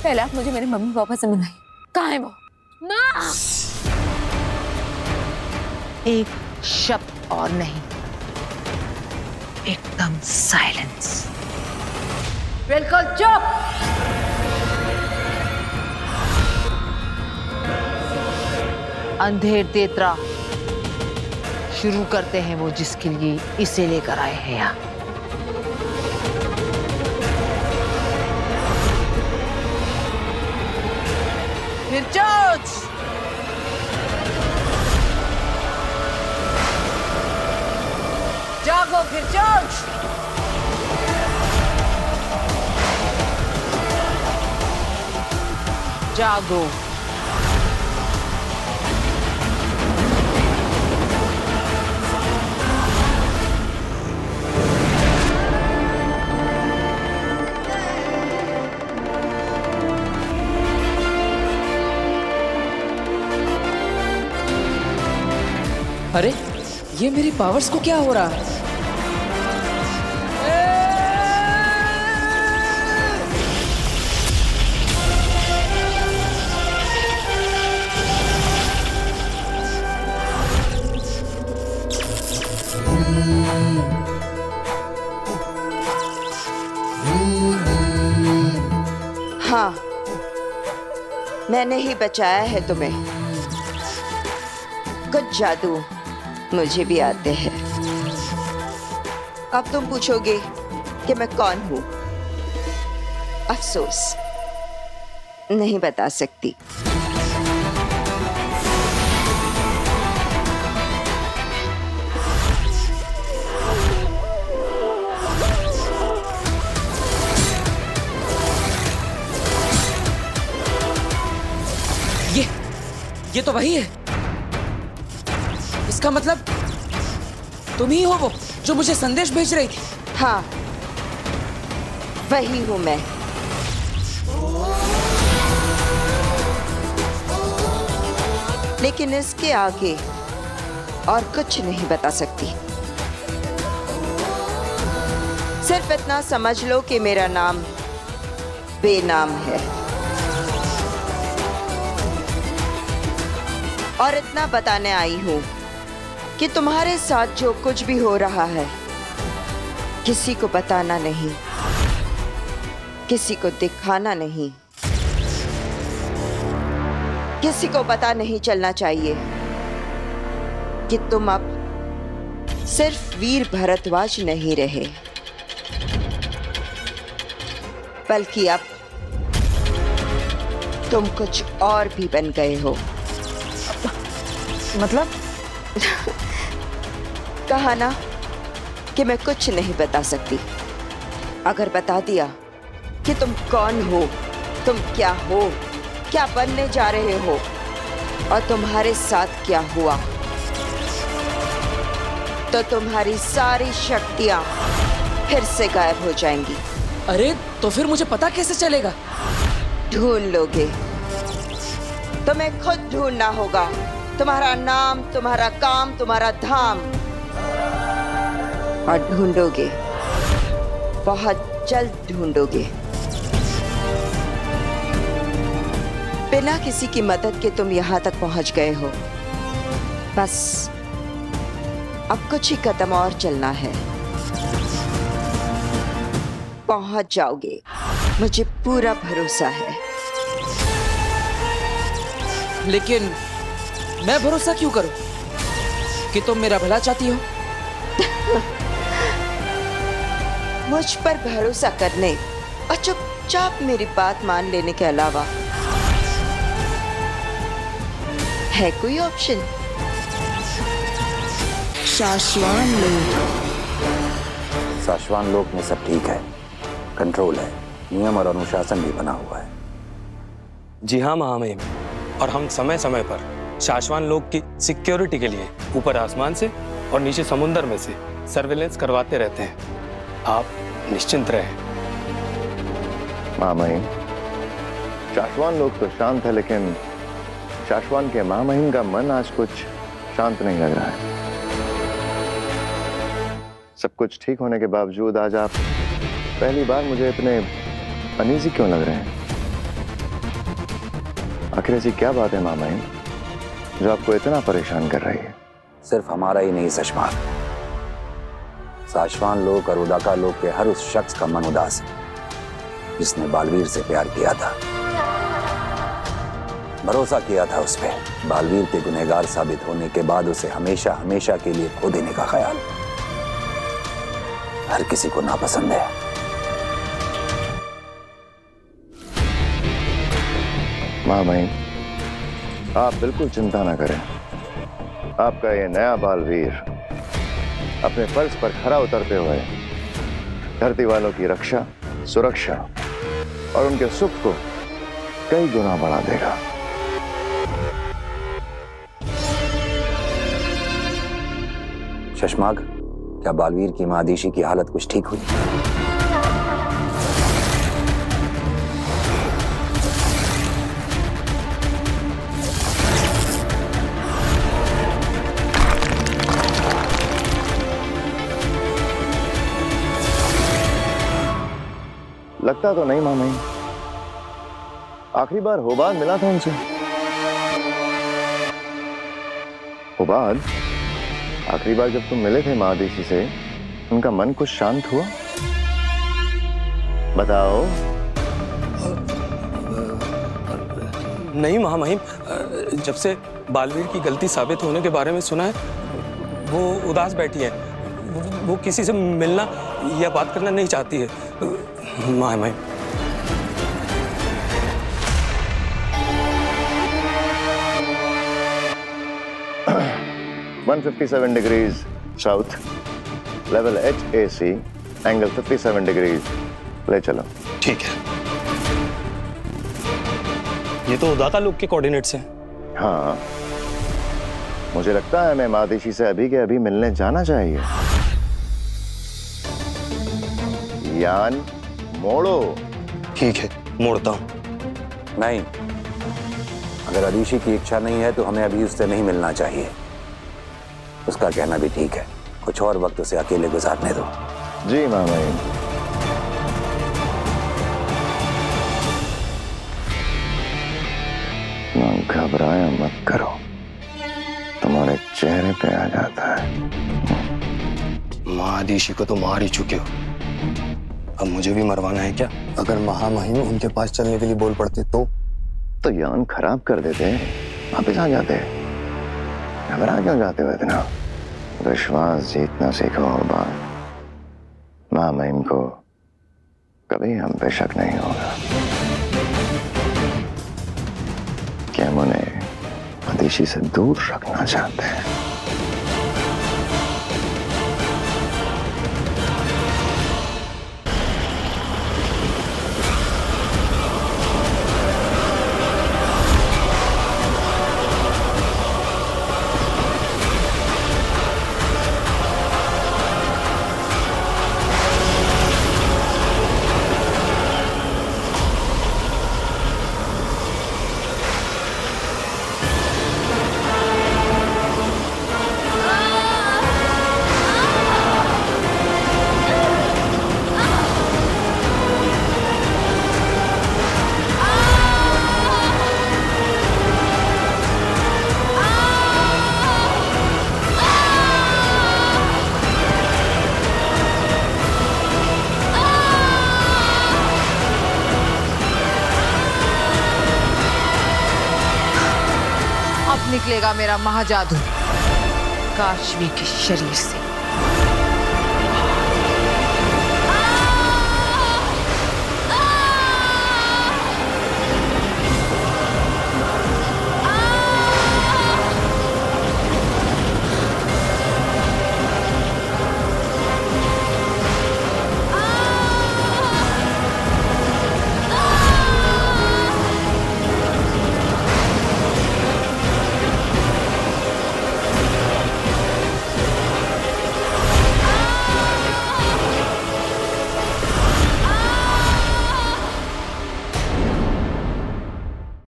पहले आप मुझे मेरे मम्मी पापा से मिलाइए। कहाँ है वो? माँ! एक शब्द और नहीं, एकदम साइलेंस। बिल्कुल चुप। अंधेर तेतरा, शुरू करते हैं वो जिसके लिए इसे लेकर आए हैं यहाँ। फिर चोच, जागो फिर चोच। जागो। अरे ये मेरी पावर्स को क्या हो रहा है? हाँ, मैंने ही बचाया है तुम्हें। कुछ जादू मुझे भी आते हैं। अब तुम पूछोगे कि मैं कौन हूं। अफसोस, नहीं बता सकती। ये तो वही है। इसका मतलब तुम ही हो वो जो मुझे संदेश भेज रही थी। हाँ, वही हूं मैं। लेकिन इसके आगे और कुछ नहीं बता सकती। सिर्फ इतना समझ लो कि मेरा नाम बेनाम है। और इतना बताने आई हूं कि तुम्हारे साथ जो कुछ भी हो रहा है किसी को बताना नहीं, किसी को दिखाना नहीं, किसी को पता नहीं चलना चाहिए कि तुम अब सिर्फ वीर भरद्वाज नहीं रहे, बल्कि अब तुम कुछ और भी बन गए हो। मतलब? कहा ना कि मैं कुछ नहीं बता सकती। अगर बता दिया कि तुम कौन हो, तुम क्या हो, क्या बनने जा रहे हो और तुम्हारे साथ क्या हुआ, तो तुम्हारी सारी शक्तियां फिर से गायब हो जाएंगी। अरे तो फिर मुझे पता कैसे चलेगा? ढूंढ लोगे। तुम्हें खुद ढूंढना होगा। तुम्हारा नाम, तुम्हारा काम, तुम्हारा धाम। और ढूंढोगे, बहुत जल्द ढूंढोगे। बिना किसी की मदद के तुम यहां तक पहुंच गए हो। बस अब कुछ ही कदम और चलना है, पहुंच जाओगे। मुझे पूरा भरोसा है। लेकिन मैं भरोसा क्यों करूं कि तुम मेरा भला चाहती हो? मुझ पर भरोसा करने और चुपचाप मेरी बात मान लेने के अलावा है कोई ऑप्शन? शाश्वान लोक में सब ठीक है, कंट्रोल है, नियम और अनुशासन भी बना हुआ है। जी हाँ महामहिम, और हम समय समय पर शाश्वान लोक की सिक्योरिटी के लिए ऊपर आसमान से और नीचे समुद्र में से सर्वेलेंस करवाते रहते हैं। आप निश्चिंत रहें। महामहिम, शाश्वान लोक तो शांत है, लेकिन शाश्वान के महामहिम का मन आज कुछ शांत नहीं लग रहा है। सब कुछ ठीक होने के बावजूद आज आप पहली बार मुझे इतने अनईजी क्यों लग रहे हैं? आखिर ऐसी क्या बात है मामा जो आपको इतना परेशान कर रही है? सिर्फ हमारा ही नहीं शशमाक, साशवान लोग और उदाका लोग के हर उस शख्स का मन उदास है जिसने बालवीर से प्यार किया था, भरोसा किया था उस पर। बालवीर के गुनहगार साबित होने के बाद उसे हमेशा हमेशा के लिए खो देने का ख्याल हर किसी को नापसंद है। माँ बहन, आप बिल्कुल चिंता ना करें। आपका ये नया बालवीर अपने फर्ज पर खरा उतरते हुए धरती वालों की रक्षा, सुरक्षा और उनके सुख को कई गुना बढ़ा देगा। शशमाग, क्या बालवीर की मां आदिशी की हालत कुछ ठीक हुई? लगता तो नहीं मामा, आखिरी बार होबाद मिला था उनसे। होबाद, आखिरी बार जब तुम मिले थे माँ आदिशी से, उनका मन कुछ शांत हुआ? बताओ। नहीं महामहिम, जब से बालवीर की गलती साबित होने के बारे में सुना है, वो उदास बैठी है। वो किसी से मिलना या बात करना नहीं चाहती है महामहिम। 157 degrees south, level HAC, angle 57 degrees. ले चलो। ठीक है। ये तो उदाका लोग के कोऑर्डिनेट्स हैं। हाँ, मुझे लगता है मैं मादिशी से अभी के अभी मिलने जाना चाहिए। यान मोड़ो। ठीक है, मोड़ता हूं। नहीं, अगर आदिशी की इच्छा नहीं है तो हमें अभी उससे नहीं मिलना चाहिए। उसका कहना भी ठीक है, कुछ और वक्त उसे अकेले गुजारने दो। जी मामा। घबराया मत करो, तुम्हारे चेहरे पे आ जाता है। माँ आदिशी को तो मार ही चुके हो, अब मुझे भी मरवाना है क्या? अगर महामहिम उनके पास चलने के लिए बोल पड़ते तो यान खराब कर देते, वापिस आ जाते। घबरा क्यों जाते हो इतना? विश्वास जीतना सीखो होबाद। महामहिम को कभी हम पे शक नहीं होगा कि हम उन्हें आदिशी से दूर रखना चाहते हैं। निकलेगा मेरा महाजादू काशवी के शरीर से।